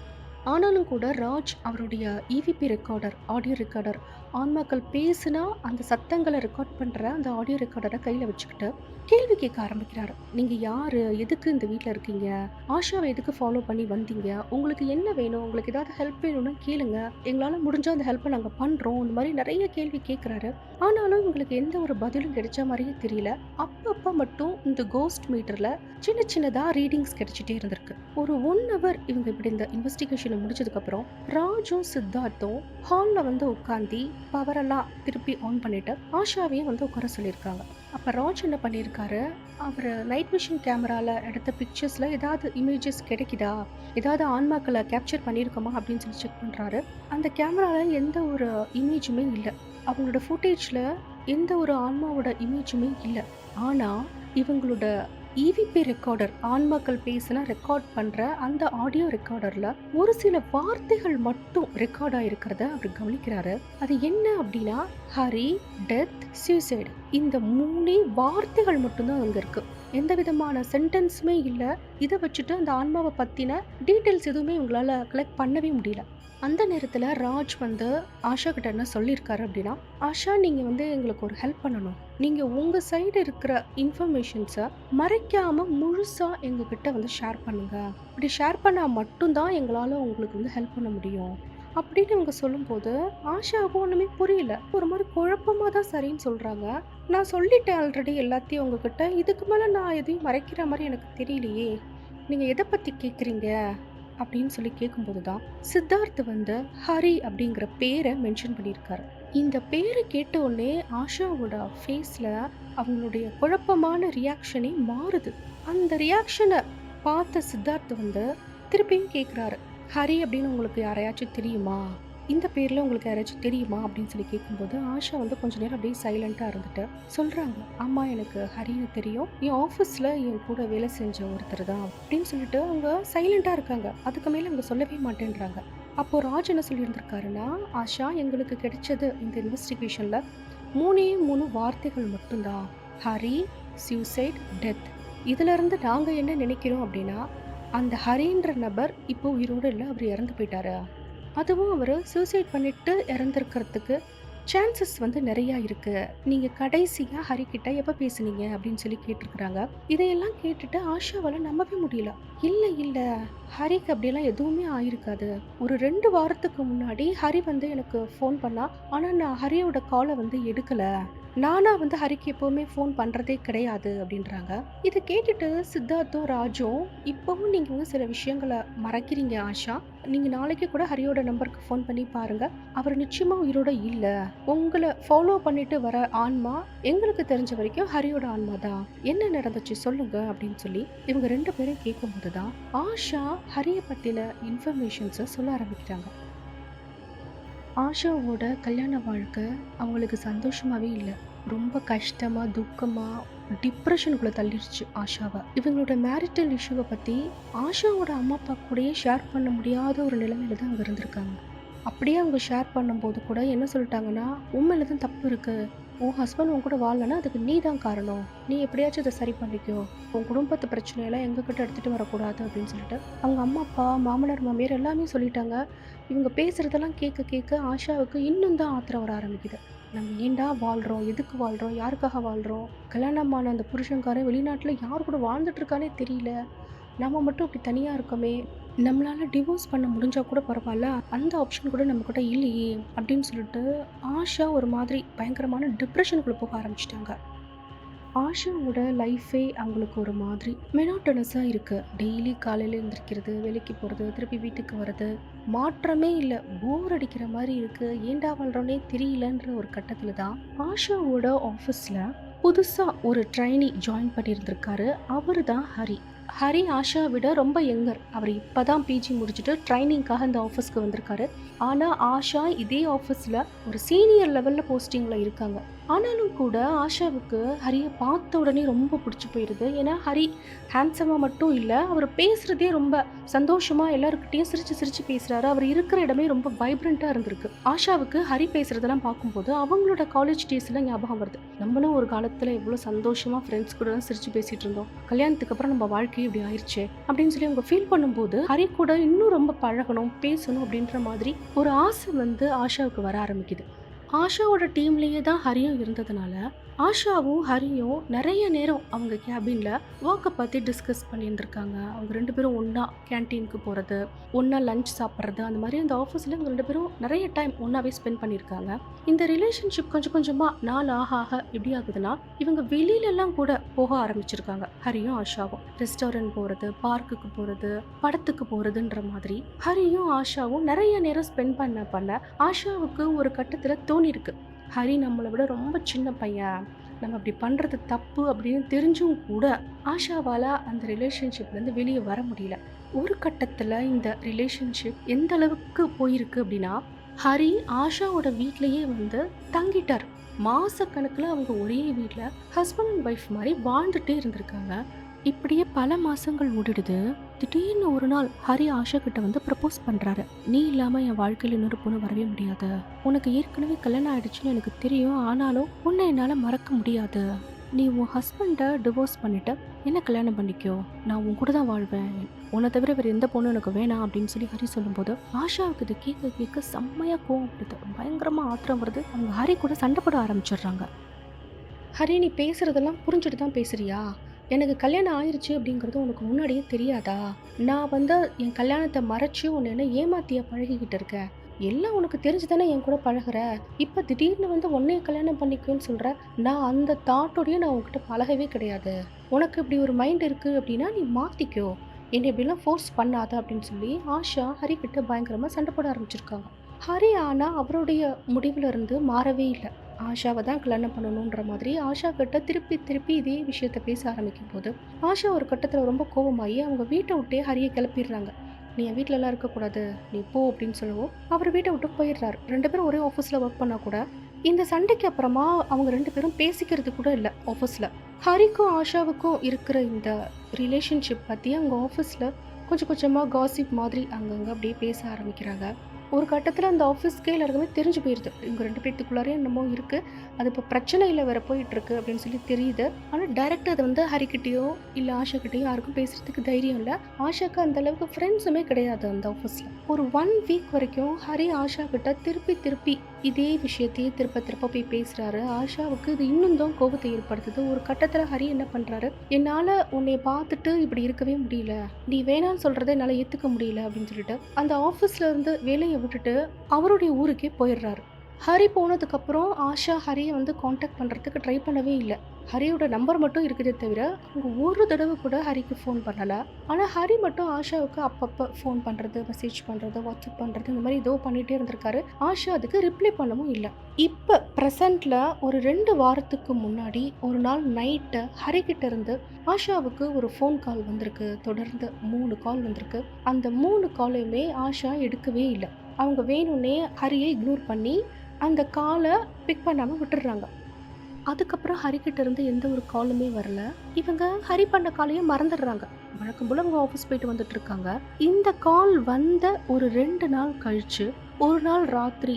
ஆனாலும் கூட ராஜ் அவருடைய இவிபி ரெக்கார்டர், ஆடியோ ரெக்கார்டர், ஆன்மாக்கள் பேசுனா அந்த சத்தங்களை ரெக்கார்ட் பண்ணுற அந்த ஆடியோ ரெக்கார்டரை கையில் வச்சுக்கிட்டு கேள்வி கேட்க ஆரம்பிக்கிறாரு. நீங்கள் யார், எதுக்கு இந்த வீட்டில் இருக்கீங்க, ஆஷாவை எதுக்கு ஃபாலோ பண்ணி வந்தீங்க, உங்களுக்கு என்ன வேணும், உங்களுக்கு ஏதாவது ஹெல்ப் வேணும்னா கேளுங்க, எங்களால் முடிஞ்சால் அந்த ஹெல்ப்பை நாங்கள் பண்ணுறோம், இந்த மாதிரி நிறைய கேள்வி கேட்குறாரு. ஆனாலும் இவங்களுக்கு எந்த ஒரு பதிலும் கிடைச்ச மாதிரியே தெரியல. அப்பப்போ மட்டும் இந்த கோஸ்ட் மீட்டரில் சின்ன சின்னதாக ரீடிங்ஸ் கிடைச்சிட்டே இருந்திருக்கு. ஒரு 1 ஹவர் இவங்க இப்படி இந்த இன்வெஸ்டிகேஷனை முடிச்சதுக்கப்புறம் ராஜும் சித்தார்த்தும் ஹாலில் வந்து உட்காந்து பவரெல்லாம் திருப்பி ஆன் பண்ணிட்டு ஆஷாவையும் வந்து உட்கார சொல்லியிருக்காங்க. அப்போ ராஜ் என்ன பண்ணியிருக்காரு, அவர் நைட் விஷன் கேமராவில் எடுத்த பிக்சர்ஸில் ஏதாவது இமேஜஸ் கிடைக்குதா, ஏதாவது ஆன்மாக்களை கேப்சர் பண்ணியிருக்கோமா அப்படின்னு சொல்லி செக் பண்ணுறாரு. அந்த கேமராவில் எந்த ஒரு இமேஜுமே இல்லை, அவங்களோட ஃபுட்டேஜில் எந்த ஒரு ஆன்மாவோட இமேஜுமே இல்லை. ஆனால் இவங்களோட இவிபி ரெக்கார்டர், ஆன்மாக்கள் பேசினா ரெக்கார்ட் பண்ணுற அந்த ஆடியோ ரெக்கார்டரில் ஒரு சில வார்த்தைகள் மட்டும் ரெக்கார்ட் ஆகிருக்கிறத அவர் கவனிக்கிறாரு. அது என்ன அப்படின்னா, ஹரி, டெத், சூசைடு, இந்த 3 வார்த்தைகள் மட்டும்தான் அங்கே இருக்குது. எந்த விதமான சென்டென்ஸுமே இல்லை. இதை வச்சுட்டு அந்த ஆன்மாவை பற்றின டீட்டெயில்ஸ் எதுவுமே இவங்களால் கலெக்ட் பண்ணவே முடியல. அந்த நேரத்தில் ராஜ் வந்து ஆஷா கிட்ட என்ன சொல்லியிருக்காரு அப்படின்னா, ஆஷா நீங்கள் வந்து எங்களுக்கு ஒரு ஹெல்ப் பண்ணணும், நீங்கள் உங்கள் சைடு இருக்கிற இன்ஃபர்மேஷன்ஸை மறைக்காமல் முழுசாக எங்ககிட்ட வந்து ஷேர் பண்ணுங்கள், அப்படி ஷேர் பண்ணால் மட்டும்தான் எங்களால் உங்களுக்கு வந்து ஹெல்ப் பண்ண முடியும் அப்படின்னு இவங்க சொல்லும்போது ஆஷாவுக்கு ஒன்றுமே புரியல. ஒரு மாதிரி குழப்பமாக தான் சரின்னு சொல்கிறாங்க. நான் சொல்லிட்டேன் ஆல்ரெடி எல்லாத்தையும் உங்ககிட்ட, இதுக்கு மேலே நான் எதையும் மறைக்கிற மாதிரி எனக்கு தெரியலையே, நீங்கள் எதை பற்றி கேட்குறீங்க, அப்படின்னு சொல்லி கேட்கும்போது தான் சித்தார்த் வந்து ஹரி அப்படிங்கிற பேரை மென்ஷன் பண்ணியிருக்காரு. இந்த பேரை கேட்ட உடனே ஆஷாவோட ஃபேஸ்ல அவங்களுடைய குழப்பமான ரியாக்ஷனே மாறுது. அந்த ரியாக்ஷனை பார்த்த சித்தார்த் வந்து திருப்பியும் கேட்குறாரு, ஹரி அப்படின்னு உங்களுக்கு யாரையாச்சும் தெரியுமா? இந்த பேர்ல உங்களுக்கு யாராச்சும் தெரியுமா? அப்படின்னு சொல்லி கேட்கும்போது, ஆஷா வந்து கொஞ்ச நேரம் அப்படியே சைலண்ட்டா இருந்துட்டு சொல்றாங்க, ஆமா எனக்கு ஹரின்னு தெரியும். என் ஆஃபீஸ்ல என் கூட வேலை செஞ்ச ஒருத்தர் தான் அப்படின்னு சொல்லிட்டு அவங்க சைலண்ட்டா இருக்காங்க. அதுக்கு மேல அவங்க சொல்லவே மாட்டேன்றாங்க. அப்போ ராஜ் என்ன சொல்லியிருந்திருக்காருன்னா, ஆஷா எங்களுக்கு கிடைச்சது இந்த இன்வெஸ்டிகேஷன்ல 3 வார்த்தைகள் மட்டும்தான். Hari, suicide, death. இதுல இருந்து நாங்க என்ன நினைக்கிறோம் அப்படின்னா, அந்த ஹரின்ற நபர் இப்போ உயிரோடு இல்லை, அவர் இறந்து போயிட்டாரு. அதுவும் அவரு சூசைட் பண்ணிட்டு இறந்திருக்கிறதுக்கு சான்சஸ் வந்து நிறையா இருக்கு. நீங்க கடைசியா ஹரி கிட்ட எப்ப பேசுனீங்க அப்படின்னு சொல்லி கேட்டிருக்கிறாங்க. இதையெல்லாம் கேட்டுட்டு ஆஷாவால நம்பவே முடியல. இல்ல இல்ல, ஹரிக்கு அப்படியெல்லாம் எதுவுமே ஆயிருக்காது. ஒரு 2 வாரத்துக்கு முன்னாடி ஹரி வந்து எனக்கு ஃபோன் பண்ணா, ஆனா நான் ஹரியோட காலை வந்து எடுக்கல. நானா வந்து ஹரிக்கு எப்பவுமே ஃபோன் பண்றதே கிடையாது அப்படின்றாங்க. இதை கேட்டுட்டு சித்தார்த்தும் ராஜும், இப்பவும் நீங்க வந்து சில விஷயங்களை மறைக்கிறீங்க ஆஷா. நீங்க நாளைக்கு கூட ஹரியோட நம்பருக்கு ஃபோன் பண்ணி பாருங்க. அவர் நிச்சயமா உயிரோட இல்ல. உங்களை ஃபாலோ பண்ணிட்டு வர ஆன்மா எங்களுக்கு தெரிஞ்ச வரைக்கும் ஹரியோட ஆன்மா தான். என்ன நடந்துச்சு சொல்லுங்க அப்படின்னு சொல்லி இவங்க 2 பேரும் கேட்கும்போது தான் ஆஷா ஹரிய பத்தின இன்ஃபர்மேஷன்ஸை சொல்ல ஆரம்பிக்கிறாங்க. ஆஷாவோட கல்யாண வாழ்க்கை அவங்களுக்கு சந்தோஷமாவே இல்லை. ரொம்ப கஷ்டமா, துக்கமா, டிப்ரெஷனுக்குள்ள தள்ளிடுச்சு ஆஷாவை. இவங்களோட மேரிட்டல் இஷ்யூவை பத்தி ஆஷாவோட அம்மா அப்பா கூடயே ஷேர் பண்ண முடியாத ஒரு நிலைமையில தான் அவங்க இருந்திருக்காங்க. அப்படியே அவங்க ஷேர் பண்ணும்போது கூட என்ன சொல்லிட்டாங்கன்னா, உண்மையில தான் தப்பு இருக்கு. உன் ஹஸ்பண்ட் உன் கூட வாழலன்னா அதுக்கு நீ தான் காரணம். நீ எப்படியாச்சும் இதை சரி பண்ணிக்கோ. உன் குடும்பத்து பிரச்சனையெல்லாம் எங்ககிட்ட எடுத்துட்டு வரக்கூடாது அப்படின்னு சொல்லிட்டு அவங்க அம்மா அப்பா, மாமனார் மாமியார் எல்லாமே சொல்லிட்டாங்க. இவங்க பேசுறதெல்லாம் கேட்க கேட்க ஆஷாவுக்கு இன்னும் தான் ஆத்திரம் வர ஆரம்பிக்குது. நம்ம ஏன்டா வாழ்றோம்? எதுக்கு வாழ்றோம்? யாருக்காக வாழ்றோம்? கல்யாணமான அந்த புருஷன்காரன் வெளிநாட்டுல யார் கூட வாழ்ந்துட்டு இருக்கானே தெரியல. நம்ம மட்டும் இப்படி தனியா இருக்கோமே. நம்மளால டிவோர்ஸ் பண்ண முடிஞ்சா கூட பரவாயில்ல. அந்த ஆப்ஷன் கூட நம்மகிட்ட இல்லையே அப்படின்னு சொல்லிட்டு ஆஷா ஒரு மாதிரி பயங்கரமான டிப்ரெஷனுக்குள்ள போக ஆரம்பிச்சிட்டாங்க. ஆஷாவோட லைஃபே அவங்களுக்கு ஒரு மாதிரி மெனோட்டனஸாக இருக்குது. டெய்லி காலையில் எழுந்திரிக்கிறது, வேலைக்கு போகிறது, திருப்பி வீட்டுக்கு வர்றது, மாற்றமே இல்லை. போர் அடிக்கிற மாதிரி இருக்குது. ஏண்டா வாழ்கிறோன்னே தெரியலன்ற ஒரு கட்டத்தில் தான் ஆஷாவோட ஆஃபீஸில் புதுசாக ஒரு ட்ரைனி ஜாயின் பண்ணியிருந்திருக்காரு. அவர் தான் ஹரி. ஹரி ஆஷா விட ரொம்ப யங்கர். அவர் இப்போ தான் பிஜி முடிச்சுட்டு ட்ரைனிங்காக இந்த ஆஃபீஸ்க்கு வந்திருக்காரு. ஆனால் ஆஷா இதே ஆஃபீஸில் ஒரு சீனியர் லெவலில் போஸ்டிங்கில் இருக்காங்க. ஆனாலும் கூட ஆஷாவுக்கு ஹரியை பார்த்த உடனே ரொம்ப பிடிச்சி போயிடுது. ஏன்னா ஹரி ஹேண்ட்ஸமாக மட்டும் இல்லை, அவர் பேசுகிறதே ரொம்ப சந்தோஷமாக எல்லாருக்கிட்டையும் சிரித்து சிரித்து பேசுகிறாரு. அவர் இருக்கிற இடமே ரொம்ப வைப்ரண்ட்டாக இருந்திருக்கு. ஆஷாவுக்கு ஹரி பேசுகிறதெல்லாம் பார்க்கும்போது அவங்களோட காலேஜ் டேஸ்லாம் ஞாபகம் வருது. நம்மளும் ஒரு காலத்தில் எவ்வளோ சந்தோஷமாக ஃப்ரெண்ட்ஸ் கூட சிரித்து பேசிகிட்டு இருந்தோம். கல்யாணத்துக்கு அப்புறம் நம்ம வாழ்க்கையே இப்படி ஆயிடுச்சு அப்படின்னு சொல்லி அவங்க ஃபீல் பண்ணும்போது ஹரி கூட இன்னும் ரொம்ப பழகணும், பேசணும் அப்படின்ற மாதிரி ஒரு ஆசை வந்து ஆஷாவுக்கு வர ஆரம்பிக்குது. ஆஷாவோட டீம்லேயே தான் ஹரியும் இருந்ததுனால ஆஷாவும் ஹரியும் நிறைய நேரம் அவங்க கேபினில் ஒர்க்கை பற்றி டிஸ்கஸ் பண்ணியிருந்திருக்காங்க. அவங்க 2 பேரும் ஒன்றா கேன்டீனுக்கு போகிறது, ஒன்றா லஞ்ச் சாப்பிட்றது, அந்த மாதிரி அந்த ஆஃபீஸில் இவங்க 2 பேரும் நிறைய டைம் ஒன்றாவே ஸ்பெண்ட் பண்ணியிருக்காங்க. இந்த ரிலேஷன்ஷிப் கொஞ்சம் கொஞ்சமாக நாள் ஆக ஆக எப்படி ஆகுதுன்னா, இவங்க வெளியிலலாம் கூட போக ஆரம்பிச்சிருக்காங்க. ஹரியும் ஆஷாவும் ரெஸ்டாரண்ட் போகிறது, பார்க்குக்கு போகிறது, படத்துக்கு போகிறதுன்ற மாதிரி ஹரியும் ஆஷாவும் நிறைய நேரம் ஸ்பெண்ட் பண்ண ஆஷாவுக்கு ஒரு கட்டத்தில் தோணிருக்கு, ஹரி நம்மளை விட ரொம்ப சின்ன பையன், நம்ம அப்படி பண்ணுறது தப்பு அப்படின்னு தெரிஞ்சும் கூட ஆஷாவால் அந்த ரிலேஷன்ஷிப்லேருந்து வெளியே வர முடியல. ஒரு கட்டத்தில் இந்த ரிலேஷன்ஷிப் எந்த அளவுக்கு போயிருக்கு அப்படின்னா, ஹரி ஆஷாவோட வீட்லேயே வந்து தங்கிட்டார். மாதக்கணக்கில் அவங்க ஒரே வீட்டில் ஹஸ்பண்ட் அண்ட் ஒய்ஃப் மாதிரி வாழ்ந்துட்டே இருந்திருக்காங்க. இப்படியே பல மாசங்கள் ஓடிடுது. திடீர்னு ஒரு நாள் ஹரி ஆஷா கிட்ட வந்து ப்ரப்போஸ் பண்றாரு. நீ இல்லாம என் வாழ்க்கையில் இன்னொரு பொண்ணு வரவே முடியாது. உனக்கு ஏற்கனவே கல்யாணம் ஆயிடுச்சுன்னு எனக்கு தெரியும். ஆனாலும் உன்னை என்னால மறக்க முடியாது. நீ உன் ஹஸ்பண்டை டிவோர்ஸ் பண்ணிட்டு என்ன கல்யாணம் பண்ணிக்கோ. நான் உன் கூட தான் வாழ்வேன். உன்னை தவிர வேறு எந்த பொண்ணும் எனக்கு வேணாம் அப்படின்னு சொல்லி ஹரி சொல்லும்போது ஆஷாவுக்கு இதை கேட்க கேட்க செம்மையா கோவம் வருது. பயங்கரமா ஆத்திரம் வருது. அவங்க ஹரி கூட சண்டை போட ஆரம்பிச்சிடுறாங்க. ஹரி, நீ பேசுறதெல்லாம் புரிஞ்சுட்டு தான் பேசுறியா? எனக்கு கல்யாணம் ஆயிடுச்சு அப்படிங்கிறது உனக்கு முன்னாடியே தெரியாதா? நான் வந்து என் கல்யாணத்தை மறைச்சி உன்னை என்ன ஏமாத்திய பழகிக்கிட்டு இருக்கேன். எல்லாம் உனக்கு தெரிஞ்சு தானே என் கூட பழகுற. இப்போ திடீர்னு வந்து உன்னைய கல்யாணம் பண்ணிக்குன்னு சொல்கிற. நான் அந்த தாட்டோடையும் நான் உன்கிட்ட பழகவே கிடையாது. உனக்கு இப்படி ஒரு மைண்ட் இருக்குது அப்படின்னா நீ மாற்றிக்கோ. என்னை இப்படிலாம் ஃபோர்ஸ் பண்ணாத அப்படின்னு சொல்லி ஆஷா ஹரி கிட்ட பயங்கரமாக சண்டை போட ஆரம்பிச்சிருக்காங்க. ஹரி ஆனால் அவருடைய முடிவுல இருந்து மாறவே இல்லை. ஆஷாவை தான் கல்யாணம் பண்ணணுன்ற மாதிரி ஆஷா கிட்ட திருப்பி திருப்பி இதே விஷயத்த பேச ஆரம்பிக்கும் போது ஆஷா ஒரு கட்டத்தில் ரொம்ப கோபமாகி அவங்க வீட்டை விட்டே ஹரியை கிளப்பிடுறாங்க. நீ என் வீட்டிலலாம் இருக்கக்கூடாது, நீ போ அப்படின்னு சொல்லவும் அவர் வீட்டை விட்டு போயிடுறாரு. 2 பேரும் ஒரே ஆஃபீஸில் ஒர்க் பண்ணால் கூட இந்த சண்டைக்கு அப்புறமா அவங்க 2 பேரும் பேசிக்கிறது கூட இல்லை ஆஃபீஸில். ஹரிக்கும் ஆஷாவுக்கும் இருக்கிற இந்த ரிலேஷன்ஷிப் பற்றி அவங்க ஆஃபீஸில் கொஞ்சம் கொஞ்சமாக காசிப் மாதிரி அங்கங்கே அப்படியே பேச ஆரம்பிக்கிறாங்க. ஒரு கட்டத்தில் அந்த ஆஃபீஸ்க்கே எல்லாருக்குமே தெரிஞ்சு போயிடுது, இவங்க 2 பேத்துக்குள்ளாரே என்னமோ இருக்குது, அது இப்போ பிரச்சனையில் வேற போயிட்டுருக்கு அப்படின்னு சொல்லி தெரியுது. ஆனால் டைரெக்டாக அதை வந்து ஹரிக்கிட்டேயோ இல்லை ஆஷாக்கிட்டேயோ யாருக்கும் பேசுகிறதுக்கு தைரியம் இல்லை. ஆஷாக்கு அந்த அளவுக்கு ஃப்ரெண்ட்ஸுமே கிடையாது அந்த ஆஃபீஸில். ஒரு 1 வீக் வரைக்கும் ஹரி ஆஷா கிட்ட திருப்பி திருப்பி இதே விஷயத்தையே திருப்ப திருப்ப போய் பேசுகிறாரு. ஆஷாவுக்கு இது இன்னும் தான் கோபத்தை ஏற்படுத்துது. ஒரு கட்டத்தில் ஹரி என்ன பண்ணுறாரு, என்னால் உன்னை பார்த்துட்டு இப்படி இருக்கவே முடியல, நீ வேணான்னு சொல்கிறத என்னால் ஏற்றுக்க முடியல அப்படின்னு சொல்லிட்டு அந்த ஆஃபீஸில் இருந்து வேலையை விட்டுட்டு அவருடைய ஊருக்கே போயிடுறாரு. ஹரி போனதுக்கப்புறம் ஆஷா ஹரியை வந்து காண்டாக்ட் பண்ணுறதுக்கு ட்ரை பண்ணவே இல்லை. ஹரியோட நம்பர் மட்டும் இருக்குதே தவிர அவங்க ஒரு தடவை கூட ஹரிக்கு ஃபோன் பண்ணலை. ஆனால் ஹரி மட்டும் ஆஷாவுக்கு அப்பப்போ ஃபோன் பண்ணுறது, மெசேஜ் பண்ணுறது, வாட்ஸ்அப் பண்ணுறது, இந்த மாதிரி ஏதோ பண்ணிகிட்டே இருந்திருக்காரு. ஆஷா அதுக்கு ரிப்ளை பண்ணவும் இல்லை. இப்போ ப்ரெசண்ட்டில் ஒரு 2 வாரத்துக்கு முன்னாடி ஒரு நாள் நைட்டு ஹரிக்கிட்ட இருந்து ஆஷாவுக்கு ஒரு ஃபோன் கால் வந்திருக்கு. தொடர்ந்து 3 கால் வந்திருக்கு. அந்த 3 காலையுமே ஆஷா எடுக்கவே இல்லை. அவங்க வேணும்னே ஹரியை இக்னோர் பண்ணி அந்த காலை பிக் பண்ணாமல் விட்டுடுறாங்க. அதுக்கப்புறம் ஹரிக்கிட்ட இருந்து எந்த ஒரு காலுமே வரல. இவங்க ஹரி பண்ண காலையும் மறந்துடுறாங்க. வழக்கம் போல் அவங்க ஆஃபீஸ் போயிட்டு வந்துட்டு இருக்காங்க. இந்த கால் வந்த ஒரு 2 நாள் கழிச்சு ஒரு நாள் ராத்திரி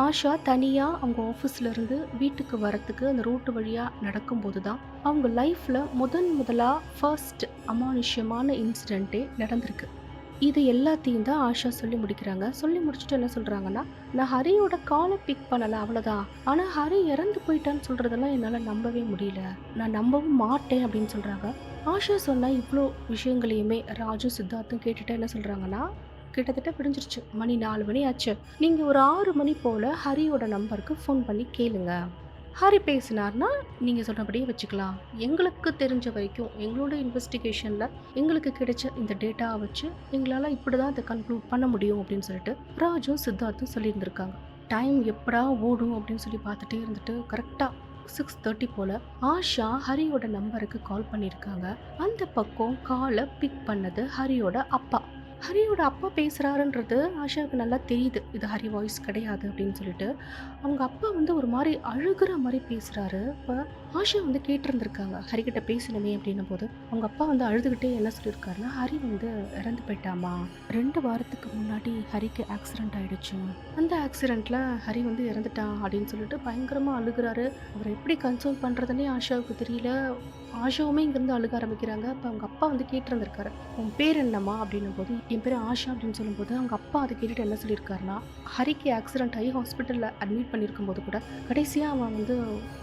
ஆஷா தனியாக அவங்க ஆஃபீஸ்லேருந்து வீட்டுக்கு வரத்துக்கு அந்த ரோட்டு வழியாக நடக்கும்போது தான் அவங்க லைஃப்பில் முதலாக ஃபர்ஸ்ட் அமானுஷ்யமான இன்சிடெண்ட்டே நடந்திருக்கு. இது எல்லாத்தையும் தான் ஆஷா சொல்லி முடிக்கிறாங்க. சொல்லி முடிச்சுட்டு என்ன சொல்கிறாங்கன்னா, நான் ஹரியோட காலை பிக் பண்ணலை, அவ்வளோதான். ஆனால் ஹரி இறந்து போயிட்டான்னு சொல்கிறதெல்லாம் என்னால் நம்பவே முடியல, நான் நம்பவும் மாட்டேன் அப்படின்னு சொல்கிறாங்க. ஆஷா சொன்ன இவ்வளோ விஷயங்களையுமே ராஜு சித்தார்த்தும் கேட்டுட்டு என்ன சொல்கிறாங்கன்னா, கிட்டத்தட்ட விடிஞ்சிருச்சு, மணி 4 மணி ஆச்சு, நீங்கள் ஒரு 6 மணி போல் ஹரியோட நம்பருக்கு ஃபோன் பண்ணி கேளுங்க. ஹரி பேசினார்னா நீங்கள் சொன்னபடியே வச்சுக்கலாம். எங்களுக்கு தெரிஞ்ச வரைக்கும் எங்களோட இன்வெஸ்டிகேஷனில் எங்களுக்கு கிடைச்ச இந்த டேட்டாவை வச்சு எங்களால் இப்படி தான் அதை கன்க்ளூட் பண்ண முடியும் அப்படின்னு சொல்லிட்டு ராஜும் சித்தார்த்தும் சொல்லியிருந்திருக்காங்க. டைம் எப்படா ஓடும் அப்படின்னு சொல்லி பார்த்துட்டே இருந்துட்டு கரெக்டாக 6:30 போல் ஆஷா ஹரியோட நம்பருக்கு கால் பண்ணியிருக்காங்க. அந்த பக்கம் காலை பிக் பண்ணது ஹரியோட அப்பா. ஹரியோட அப்பா பேசுகிறாருன்றது ஆஷாவுக்கு நல்லா தெரியுது, இது ஹரி வாய்ஸ் கிடையாது அப்படின்னு சொல்லிட்டு. அவங்க அப்பா வந்து ஒரு மாதிரி அழுகிற மாதிரி பேசுகிறாரு. இப்போ ஆஷா வந்து கேட்டிருந்துருக்காங்க, ஹரிக்கிட்ட பேசணுமே அப்படின்னும் போது அவங்க அப்பா வந்து அழுதுகிட்டே என்ன சொல்லியிருக்காருன்னா, ஹரி வந்து இறந்து போயிட்டாமா, 2 வாரத்துக்கு முன்னாடி ஹரிக்கு ஆக்சிடென்ட் ஆகிடுச்சு, அந்த ஆக்சிடெண்ட்டில் ஹரி வந்து இறந்துட்டான் அப்படின்னு சொல்லிட்டு பயங்கரமாக அழுகிறாரு. அவரை எப்படி கன்சோல் பண்ணுறதுனே ஆஷாவுக்கு தெரியல. ஆஷாவுமே இங்கேருந்து அழுக ஆரம்பிக்கிறாங்க. அப்போ அவங்க அப்பா வந்து கேட்டிருந்திருக்காரு, உன் பேர் என்னம்மா அப்படின்னும் போது என் பேர் ஆஷா அப்படின்னு சொல்லும்போது அவங்க அப்பா அதை கேட்டுட்டு என்ன சொல்லியிருக்காருன்னா, ஹரிக்கு ஆக்சிடென்ட் ஆகி ஹாஸ்பிட்டலில் அட்மிட் பண்ணியிருக்கும் போது கூட கடைசியாக அவன் வந்து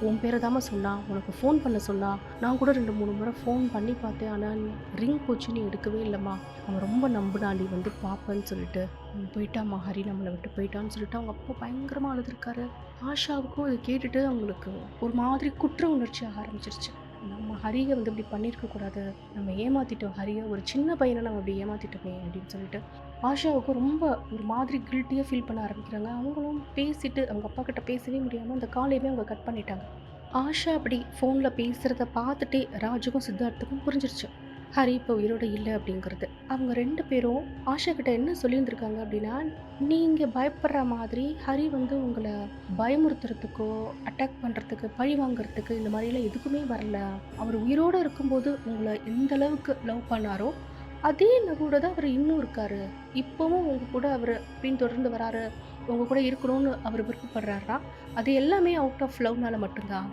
உன் பேரை தாம்மா சொன்னான், உனக்கு ஃபோன் பண்ண சொன்னான், நான் கூட 2-3 முறை ஃபோன் பண்ணி பார்த்தேன், ஆனால் ரிங் போச்சு, நீ எடுக்கவே இல்லைம்மா, அவன் ரொம்ப நம்பினான், நீ வந்து பார்ப்பேன்னு சொல்லிட்டு போயிட்டாம்மா, ஹரி நம்மளை விட்டு போயிட்டான்னு சொல்லிட்டு அவங்க அப்பா பயங்கரமாக அழுதுருக்காரு. ஆஷாவுக்கும் இதை கேட்டுட்டு அவங்களுக்கு ஒரு மாதிரி குற்ற உணர்ச்சி ஆரம்பிச்சிருச்சு. நம்ம ஹரியை வந்து இப்படி பண்ணியிருக்கக்கூடாது, நம்ம ஏமாற்றிட்டோம் ஹரியை, ஒரு சின்ன பையனை நம்ம அப்படி ஏமாற்றிட்டோமே அப்படின்னு சொல்லிட்டு ஆஷாவுக்கு ரொம்ப ஒரு மாதிரி கில்ட்டியாக ஃபீல் பண்ண ஆரம்பிக்கிறாங்க. அவங்களும் பேசிட்டு அவங்க அப்பா கிட்ட பேசவே முடியாமல் அந்த காலையுமே அவங்க கட் பண்ணிட்டாங்க. ஆஷா அப்படி ஃபோனில் பேசுகிறத பார்த்துட்டே ராஜுக்கும் சித்தார்த்துக்கும் புரிஞ்சிருச்சு ஹரி இப்போ உயிரோட இல்லை அப்படிங்கிறது. அவங்க 2 பேரும் ஆஷா கிட்ட என்ன சொல்லியிருந்திருக்காங்க அப்படின்னா, நீங்கள் பயப்படுற மாதிரி ஹரி வந்து உங்களை பயமுறுத்துறதுக்கோ அட்டாக் பண்ணுறதுக்கு பழி வாங்குறதுக்கு இந்த மாதிரிலாம் எதுக்குமே வரல, அவர் உயிரோடு இருக்கும்போது உங்களை எந்த அளவுக்கு லவ் பண்ணாரோ அதே லவ்வோட தான் அவர் இன்னும் இருக்காரு, இப்போவும் உங்கள் கூட அவர் பின்தொடர்ந்து வராரு, உங்கள் கூட இருக்கணும்னு அவர் விருப்பப்படுறாருனா அது எல்லாமே அவுட் ஆஃப் லவ்னால மட்டும்தான்,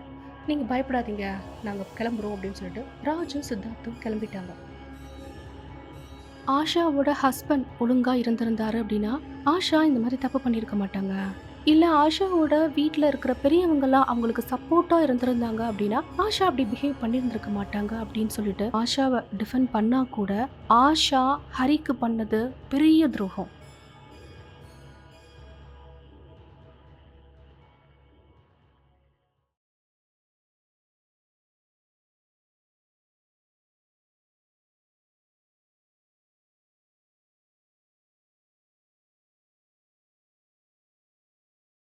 நீங்கள் பயப்படாதீங்க, நாங்கள் கிளம்புறோம் அப்படின்னு சொல்லிட்டு ராஜு சித்தார்த்தும் கிளம்பிட்டாங்க. ஆஷாவோட ஹஸ்பண்ட் ஒழுங்காக இருந்திருந்தாரு அப்படின்னா ஆஷா இந்த மாதிரி தப்பு பண்ணியிருக்க மாட்டாங்க. இல்லை ஆஷாவோட வீட்டில் இருக்கிற பெரியவங்கெல்லாம் அவங்களுக்கு சப்போர்ட்டாக இருந்திருந்தாங்க அப்படின்னா ஆஷா அப்படி பிஹேவ் பண்ணியிருந்திருக்க மாட்டாங்க அப்படின்னு சொல்லிட்டு ஆஷாவை டிஃபெண்ட் பண்ணால் கூட ஆஷா ஹரிக்கு பண்ணது பெரிய துரோகம்.